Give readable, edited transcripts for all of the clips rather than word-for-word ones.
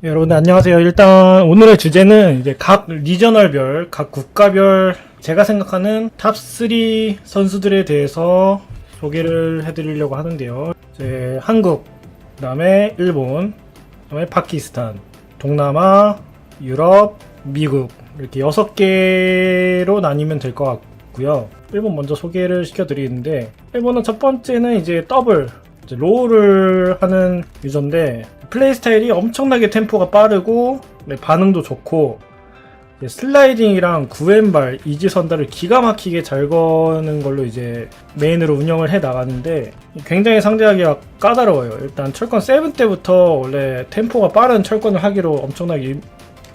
여러분 안녕하세요. 일단 오늘의 주제는 이제 각 리저널별, 각 국가별 제가 생각하는 탑3 선수들에 대해서 소개를 해드리려고 하는데요. 이제 한국, 그 다음에 일본, 그 다음에 파키스탄, 동남아, 유럽, 미국 이렇게 6개로 나뉘면 될 것 같고요. 일본 먼저 소개를 시켜드리는데, 일본은 첫 번째는 이제 더블, 이제 롤을 하는 유저인데, 플레이 스타일이 엄청나게 템포가 빠르고 반응도 좋고, 슬라이딩이랑 구왼발, 이지선다를 기가 막히게 잘 거는 걸로 이제 메인으로 운영을 해 나가는데, 굉장히 상대하기가 까다로워요. 일단 철권 7 때부터 원래 템포가 빠른 철권을 하기로 엄청나게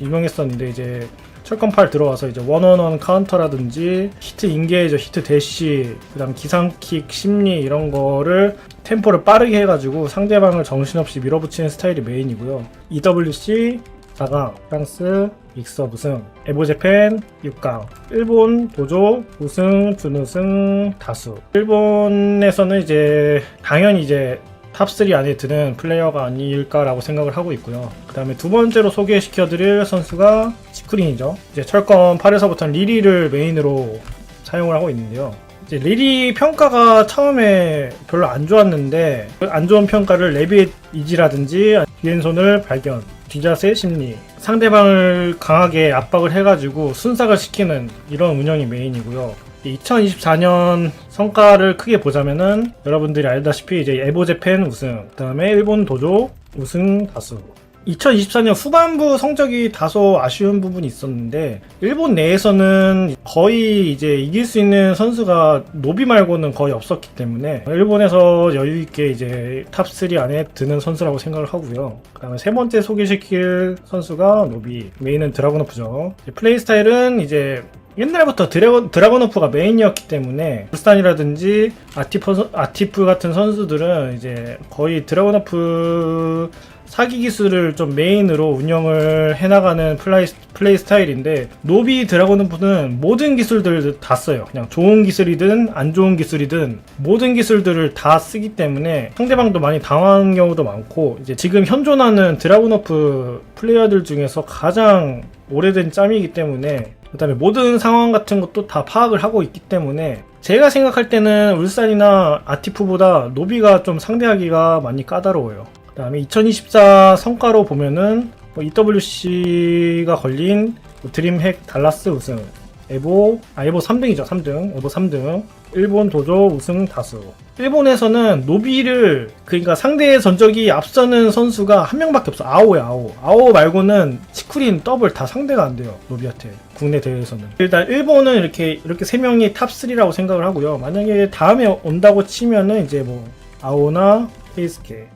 유명했었는데, 이제 철권 8 들어와서 이제 원원원 카운터라든지 히트 인게이저, 히트 대시, 그 다음 기상킥, 심리 이런 거를 템포를 빠르게 해가지고 상대방을 정신없이 밀어붙이는 스타일이 메인이고요. EWC 4강, 프랑스 믹스업 우승, 에보제팬 6강, 일본 도조 우승, 준우승, 다수. 일본에서는 이제 당연히 이제 탑3 안에 드는 플레이어가 아닐까라고 생각을 하고 있고요. 그 다음에 두 번째로 소개시켜드릴 선수가 치쿠린이죠. 이제 철권 8에서부터 리리를 메인으로 사용을 하고 있는데요. 이제 리리 평가가 처음에 별로 안 좋았는데, 안 좋은 평가를 레빗 이지라든지 뒤엔손을 발견, 뒤자세 심리, 상대방을 강하게 압박을 해가지고 순삭을 시키는 이런 운영이 메인이고요. 2024년 성과를 크게 보자면은 여러분들이 알다시피 이제 에보제팬 우승, 그 다음에 일본 도조 우승 다수. 2024년 후반부 성적이 다소 아쉬운 부분이 있었는데, 일본 내에서는 거의 이제 이길 수 있는 선수가 노비 말고는 거의 없었기 때문에 일본에서 여유있게 이제 탑3 안에 드는 선수라고 생각을 하고요. 그 다음에 세 번째 소개시킬 선수가 노비, 메인은 드라곤오프죠. 플레이 스타일은 이제 옛날부터 드라곤오프가 메인이었기 때문에 울산이라든지 아티프 같은 선수들은 이제 거의 드라곤오프 사기 기술을 좀 메인으로 운영을 해나가는 플레이 스타일인데, 노비 드라곤오프는 모든 기술들을 다 써요. 그냥 좋은 기술이든 안 좋은 기술이든 모든 기술들을 다 쓰기 때문에 상대방도 많이 당황하는 경우도 많고, 이제 지금 현존하는 드라곤오프 플레이어들 중에서 가장 오래된 짬이기 때문에, 그 다음에 모든 상황 같은 것도 다 파악을 하고 있기 때문에 제가 생각할 때는 울산이나 아티프보다 노비가 좀 상대하기가 많이 까다로워요. 그 다음에 2024 성과로 보면은 EWC가 걸린 드림핵 달라스 우승, 에보 3등이죠. 3등, 에보 3등, 일본 도조 우승 다수. 일본에서는 노비를, 그러니까 상대의 전적이 앞서는 선수가 한 명밖에 없어. 아오야, 아오. 아오 말고는 치쿠린, 더블 다 상대가 안 돼요, 노비한테. 국내 대회에서는. 일단 일본은 이렇게 3명이 탑3라고 생각을 하고요. 만약에 다음에 온다고 치면은 이제 뭐 아오나 페이스케,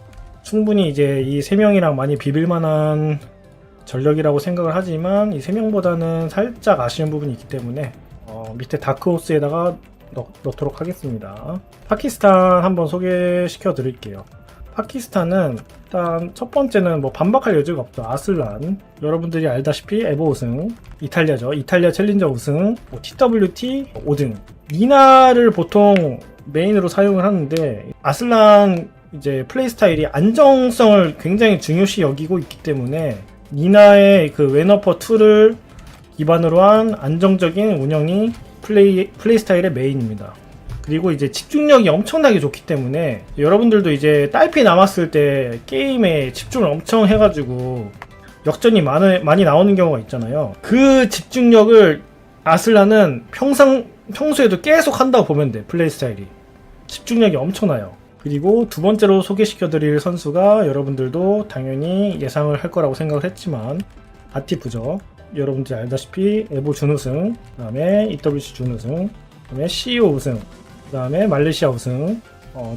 충분히 이제 이 3명이랑 많이 비빌만한 전력이라고 생각을 하지만, 이 3명보다는 살짝 아쉬운 부분이 있기 때문에 밑에 다크호스에다가 넣도록 하겠습니다. 파키스탄 한번 소개시켜 드릴게요. 파키스탄은 일단 첫 번째는 뭐 반박할 여지가 없죠. 아슬란, 여러분들이 알다시피 에보 우승, 이탈리아죠. 이탈리아 챌린저 우승, TWT 5등. 니나를 보통 메인으로 사용을 하는데, 아슬란 이제 플레이 스타일이 안정성을 굉장히 중요시 여기고 있기 때문에 니나의 그 웨너퍼 2를 기반으로 한 안정적인 운영이 플레이 스타일의 메인입니다. 그리고 이제 집중력이 엄청나게 좋기 때문에 여러분들도 이제 딸피 남았을 때 게임에 집중을 엄청 해가지고 역전이 많이 나오는 경우가 있잖아요. 그 집중력을 아슬란은 평소에도 계속 한다고 보면 돼. 플레이 스타일이 집중력이 엄청나요. 그리고 두 번째로 소개시켜드릴 선수가 여러분들도 당연히 예상을 할 거라고 생각을 했지만 아티프죠. 여러분들이 알다시피 에보 준우승, 그 다음에 EWC 준우승, 그 다음에 CEO 우승, 그 다음에 말레이시아 우승,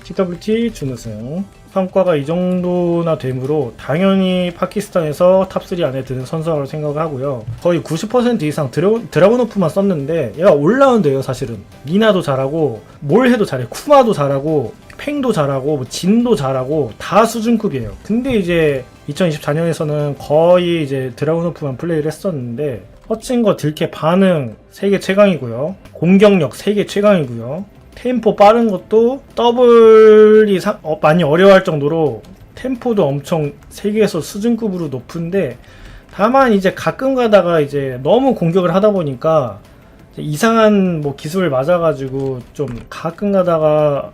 TWT 준우승. 성과가 이 정도나 되므로 당연히 파키스탄에서 탑3 안에 드는 선수라고 생각을 하고요. 거의 90% 이상 드라곤오프만 썼는데 얘가 올라운드예요. 사실은 니나도 잘하고 뭘 해도 잘해. 쿠마도 잘하고 팽도 잘하고 뭐 진도 잘하고 다 수준급이에요. 근데 이제 2024년에서는 거의 이제 드라곤오프만 플레이를 했었는데, 허친거 딜캐 반응 세계 최강이고요. 공격력 세계 최강이고요. 템포 빠른 것도 더블이 많이 어려워할 정도로 템포도 엄청 세계에서 수준급으로 높은데, 다만 이제 가끔 가다가 이제 너무 공격을 하다 보니까 이상한 뭐 기술을 맞아가지고 좀 가끔 가다가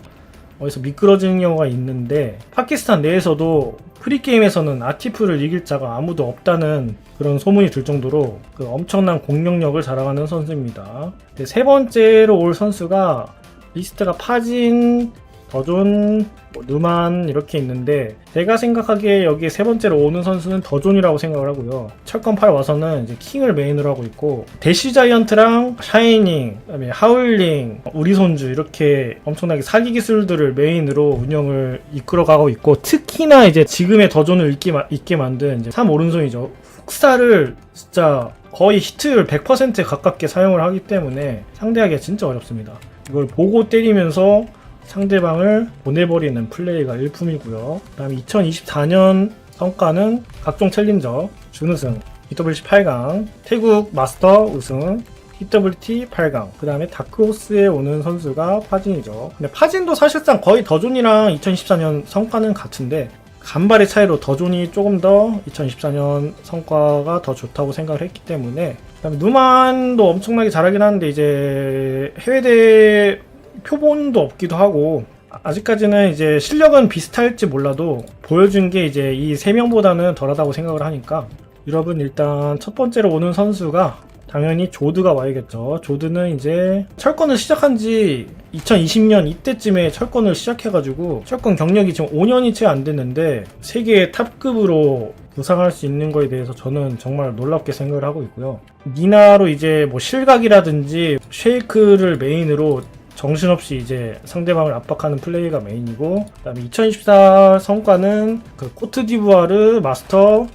어디서 미끄러지는 경우가 있는데, 파키스탄 내에서도 프리게임에서는 아티프를 이길 자가 아무도 없다는 그런 소문이 들 정도로 그 엄청난 공격력을 자랑하는 선수입니다. 세 번째로 올 선수가 리스트가 파진, 더존, 누만 이렇게 있는데, 제가 생각하기에 여기에 세 번째로 오는 선수는 더존이라고 생각을 하고요. 철권 8 와서는 이제 킹을 메인으로 하고 있고, 대시 자이언트랑 샤이닝, 그다음에 하울링, 우리손주 이렇게 엄청나게 사기 기술들을 메인으로 운영을 이끌어가고 있고, 특히나 이제 지금의 더존을 있게 만든 이제 3 오른손이죠. 훅사를 진짜 거의 히트율 100%에 가깝게 사용을 하기 때문에 상대하기가 진짜 어렵습니다. 이걸 보고 때리면서 상대방을 보내버리는 플레이가 일품이고요. 그 다음에 2024년 성과는 각종 챌린저 준우승, EWC 8강, 태국 마스터 우승, EWT 8강, 그 다음에 다크호스에 오는 선수가 파진이죠. 근데 파진도 사실상 거의 더존이랑 2024년 성과는 같은데, 간발의 차이로 더존이 조금 더 2024년 성과가 더 좋다고 생각을 했기 때문에, 그 다음에 누만도 엄청나게 잘하긴 하는데 이제 해외대회 표본도 없기도 하고, 아직까지는 이제 실력은 비슷할지 몰라도 보여준 게 이제 이 3명보다는 덜하다고 생각을 하니까, 여러분 일단 첫 번째로 오는 선수가 당연히 조드가 와야겠죠. 조드는 이제 철권을 시작한 지 2020년 이때쯤에 철권을 시작해가지고 철권 경력이 지금 5년이 채 안 됐는데 세계 탑급으로 부상할 수 있는 거에 대해서 저는 정말 놀랍게 생각을 하고 있고요. 니나로 이제 뭐 실각이라든지 쉐이크를 메인으로 정신없이 이제 상대방을 압박하는 플레이가 메인이고, 그 다음에 2024 성과는 그 코트디부아르 마스터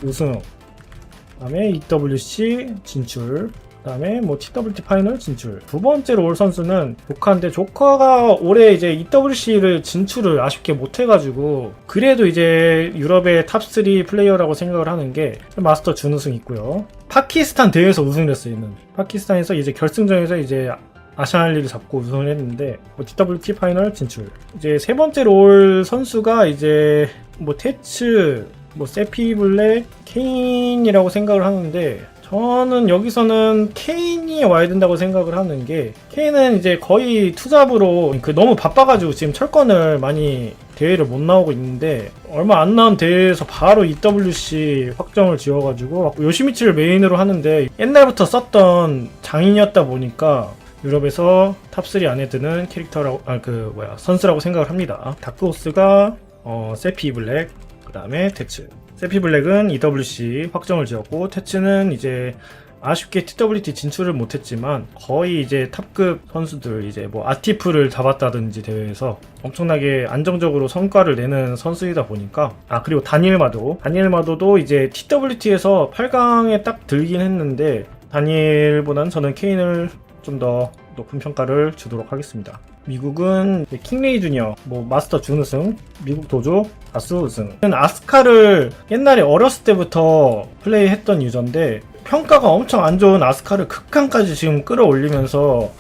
우승, 그 다음에 EWC 진출, 그 다음에 뭐 TWT 파이널 진출. 두 번째로 올 선수는 조카인데, 조카가 올해 이제 EWC를 진출을 아쉽게 못해가지고, 그래도 이제 유럽의 탑3 플레이어라고 생각을 하는 게 마스터 준우승 있고요. 파키스탄 대회에서 우승을 했어요. 얘는 파키스탄에서 이제 결승전에서 이제 아시안리를 잡고 우승을 했는데, 뭐 TWT 파이널 진출. 이제 세 번째로 올 선수가 이제 뭐 테츠, 뭐 세피 블랙, 케인이라고 생각을 하는데, 저는 여기서는 케인이 와야 된다고 생각을 하는 게, 케인은 이제 거의 투잡으로 너무 바빠가지고 지금 철권을 많이 대회를 못 나오고 있는데, 얼마 안 나온 대회에서 바로 EWC 확정을 지어가지고 요시미치를 메인으로 하는데, 옛날부터 썼던 장인이었다 보니까 유럽에서 탑3 안에 드는 캐릭터라고, 선수라고 생각을 합니다. 다크호스가 세피 블랙, 그 다음에 테츠. 세피 블랙은 EWC 확정을 지었고, 테츠는 이제 아쉽게 TWT 진출을 못했지만 거의 이제 탑급 선수들, 이제 뭐 아티프를 잡았다든지 대회에서 엄청나게 안정적으로 성과를 내는 선수이다 보니까, 그리고 다니엘마도도 이제 TWT에서 8강에 딱 들긴 했는데, 다니엘보다는 저는 케인을 좀 더 높은 평가를 주도록 하겠습니다. 미국은 킹레이 주니어, 뭐 마스터 준우승, 미국 도조 가수 우승. 아스카를 옛날에 어렸을 때부터 플레이했던 유저인데, 평가가 엄청 안 좋은 아스카를 극한까지 지금 끌어올리면서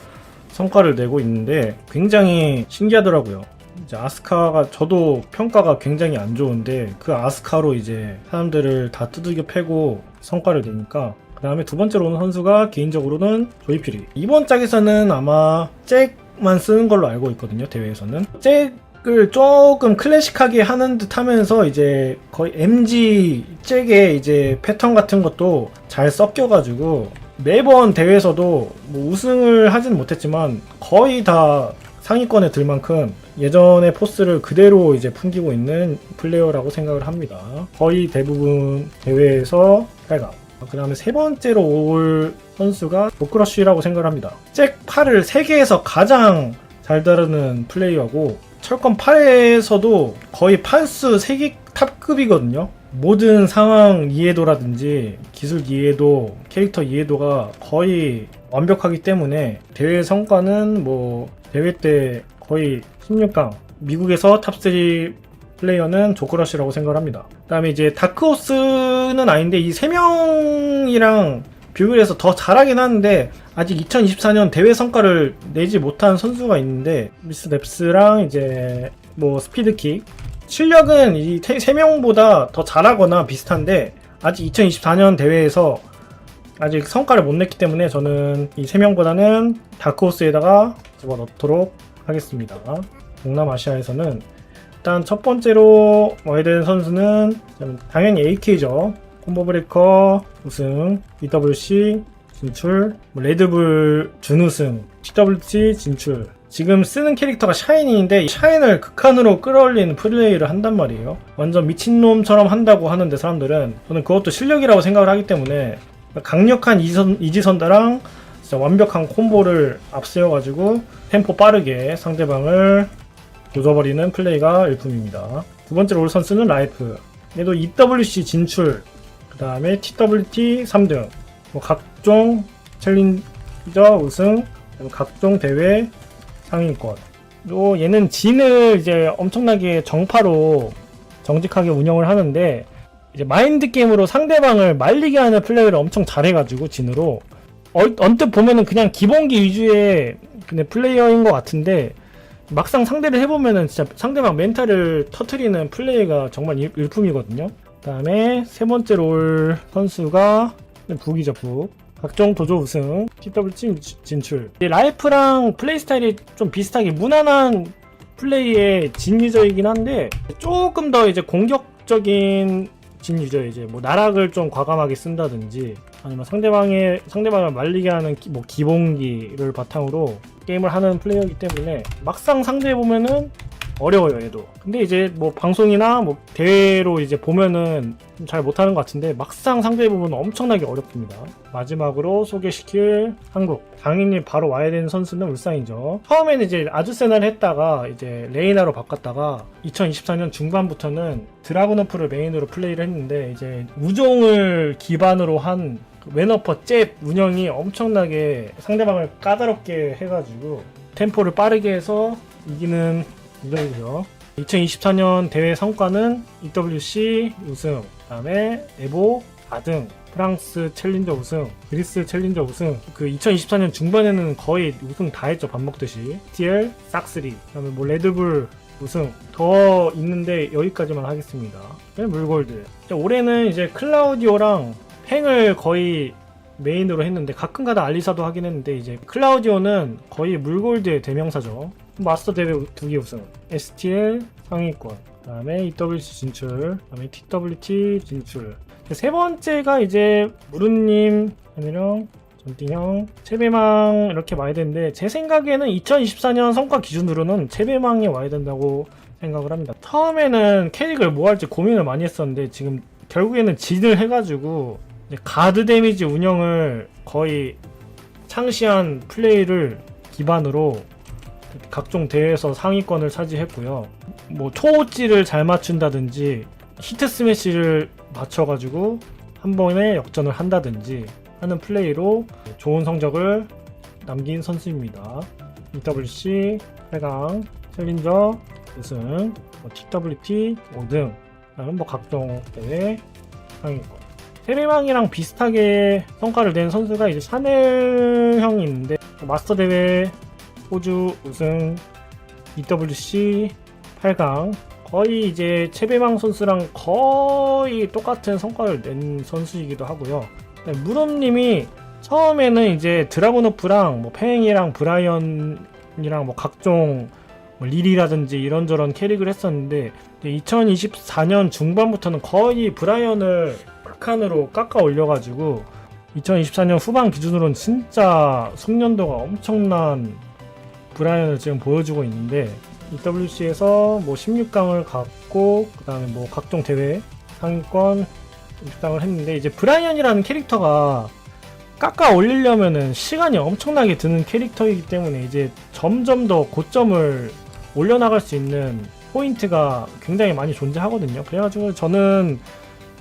성과를 내고 있는데 굉장히 신기하더라고요. 이제 아스카가, 저도 평가가 굉장히 안 좋은데 그 아스카로 이제 사람들을 다 두들겨 패고 성과를 내니까. 그 다음에 두 번째로 오는 선수가 개인적으로는 조이피리. 이번 짝에서는 아마 잭만 쓰는 걸로 알고 있거든요. 대회에서는 잭을 조금 클래식하게 하는 듯 하면서 이제 거의 MG 잭의 이제 패턴 같은 것도 잘 섞여가지고 매번 대회에서도 뭐 우승을 하진 못했지만 거의 다 상위권에 들 만큼 예전의 포스를 그대로 이제 풍기고 있는 플레이어라고 생각을 합니다. 거의 대부분 대회에서 8강. 그 다음에 세 번째로 올 선수가 보크러쉬라고 생각을 합니다. 잭 8을 세계에서 가장 잘 다루는 플레이어고, 철권 8에서도 거의 판수 세계 탑급이거든요. 모든 상황 이해도라든지 기술 이해도, 캐릭터 이해도가 거의 완벽하기 때문에 대회 성과는 뭐 대회 때 거의 16강, 미국에서 탑3 플레이어는 조크러쉬라고 생각을 합니다. 그 다음에 이제 다크호스는 아닌데 이 3명이랑 비교를 해서 더 잘하긴 하는데 아직 2024년 대회 성과를 내지 못한 선수가 있는데, 미스 넵스랑 이제 뭐 스피드킥, 실력은 이 3명보다 더 잘하거나 비슷한데 아직 2024년 대회에서 아직 성과를 못 냈기 때문에 저는 이 3명보다는 다크호스에다가 집어넣도록 하겠습니다. 동남아시아에서는 일단 첫 번째로 와야 되는 선수는 당연히 AK죠. 콤보브레이커 우승, EWC 진출, 레드불 준우승, TWT 진출. 지금 쓰는 캐릭터가 샤이니인데 샤인을 극한으로 끌어올리는 플레이를 한단 말이에요. 완전 미친놈처럼 한다고 하는데 사람들은, 저는 그것도 실력이라고 생각을 하기 때문에 강력한 이지선다랑 진짜 완벽한 콤보를 앞세워가지고 템포 빠르게 상대방을 조져버리는 플레이가 일품입니다. 두 번째로 올 선수는 라이프. 얘도 EWC 진출, 그 다음에 TWT 3등, 뭐 각종 챌린저 우승, 각종 대회 상위권. 또 얘는 진을 이제 엄청나게 정파로 정직하게 운영을 하는데, 이제 마인드 게임으로 상대방을 말리게 하는 플레이를 엄청 잘해가지고 진으로 언뜻 보면은 그냥 기본기 위주의 그냥 플레이어인 것 같은데, 막상 상대를 해보면은 진짜 상대방 멘탈을 터트리는 플레이가 정말 일품이거든요. 그 다음에 세 번째로 올 선수가 북이죠, 북. 각종 도조 우승, TWT 진출. 라이프랑 플레이 스타일이 좀 비슷하게 무난한 플레이의 진 유저이긴 한데, 조금 더 이제 공격적인 진 유저, 이제 뭐 나락을 좀 과감하게 쓴다든지, 아니면 상대방을 말리게 하는 뭐 기본기를 바탕으로 게임을 하는 플레이어이기 때문에 막상 상대해보면은 어려워요, 얘도. 근데 이제 뭐 방송이나 뭐 대회로 이제 보면은 좀 잘 못하는 것 같은데, 막상 상대해보면 엄청나게 어렵습니다. 마지막으로 소개시킬 한국. 당연히 바로 와야 되는 선수는 울산이죠. 처음에는 이제 아주세나를 했다가 이제 레이나로 바꿨다가 2024년 중반부터는 드라군어프를 메인으로 플레이를 했는데, 이제 우종을 기반으로 한 웬어퍼 잽 운영이 엄청나게 상대방을 까다롭게 해가지고 템포를 빠르게 해서 이기는 유저이죠. 2024년 대회 성과는 EWC 우승, 그 다음에 에보 4등, 프랑스 챌린저 우승, 그리스 챌린저 우승. 그 2024년 중반에는 거의 우승 다 했죠, 밥 먹듯이. TL 싹쓰리, 그 다음에 뭐 레드불 우승 더 있는데 여기까지만 하겠습니다. 물골드. 올해는 이제 클라우디오랑 팽을 거의 메인으로 했는데, 가끔가다 알리사도 하긴 했는데, 이제 클라우디오는 거의 물골드의 대명사죠. 마스터 대회 2개 우승, STL 상위권, 그 다음에 EWC 진출, 그 다음에 TWT 진출. 세 번째가 이제 무른님, 현일형, 전띵형, 채배망 이렇게 와야 되는데, 제 생각에는 2024년 성과 기준으로는 채배망이 와야 된다고 생각을 합니다. 처음에는 캐릭을 뭐 할지 고민을 많이 했었는데, 지금 결국에는 진을 해가지고 가드 데미지 운영을 거의 창시한 플레이를 기반으로 각종 대회에서 상위권을 차지했고요. 뭐 초호찌를 잘 맞춘다든지 히트 스매시를 맞춰가지고 한 번에 역전을 한다든지 하는 플레이로 좋은 성적을 남긴 선수입니다. EWC 8강, 챌린저 우승, TWT 5등, 그다음 뭐 각종 대회 상위권. 세배망이랑 비슷하게 성과를 낸 선수가 이제 샤넬 형이 있는데, 마스터 대회 호주 우승, EWC 8강, 거의 이제 채배망 선수랑 거의 똑같은 성과를 낸 선수이기도 하고요. 무럼님이 처음에는 이제 드라곤오프랑 뭐 팽이랑 브라이언이랑 뭐 각종 뭐 릴이라든지 이런저런 캐릭을 했었는데, 2024년 중반부터는 거의 브라이언을 극한으로 깎아 올려가지고 2024년 후반 기준으로는 진짜 숙련도가 엄청난 브라이언을 지금 보여주고 있는데, EWC에서 뭐 16강을 갔고, 그 다음에 뭐 각종 대회 상위권 입상을 했는데, 이제 브라이언이라는 캐릭터가 깎아 올리려면은 시간이 엄청나게 드는 캐릭터이기 때문에 이제 점점 더 고점을 올려나갈 수 있는 포인트가 굉장히 많이 존재하거든요. 그래가지고 저는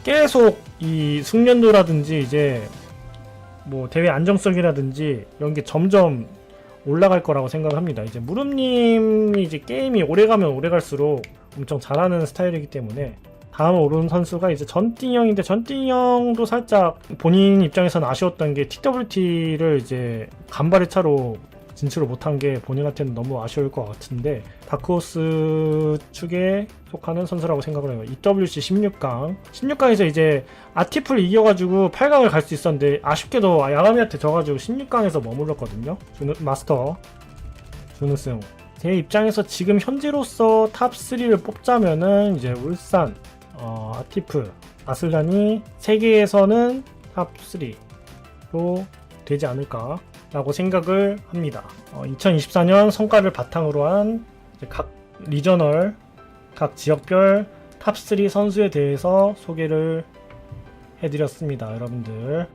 계속 이 숙련도라든지 이제 뭐 대회 안정성이라든지 이런 게 점점 올라갈 거라고 생각합니다. 이제 무릎님이 이제 게임이 오래가면 오래갈수록 엄청 잘하는 스타일이기 때문에, 다음 오른 선수가 이제 전띵형인데, 전띵형도 살짝 본인 입장에서는 아쉬웠던 게 TWT를 이제 간발의 차로 진출을 못한 게 본인한테는 너무 아쉬울 것 같은데 다크호스 축에 속하는 선수라고 생각을 해요. EWC 16강 16강에서 이제 아티플 이겨가지고 8강을 갈 수 있었는데 아쉽게도 야가미한테 져가지고 16강에서 머물렀거든요. 마스터 준우승. 제 입장에서 지금 현재로서 탑3를 뽑자면은 이제 울산, 아티프, 아슬란이 세계에서는 탑3로 되지 않을까라고 생각을 합니다. 2024년 성과를 바탕으로 한 각 리저널, 각 지역별 탑3 선수에 대해서 소개를 해드렸습니다. 여러분들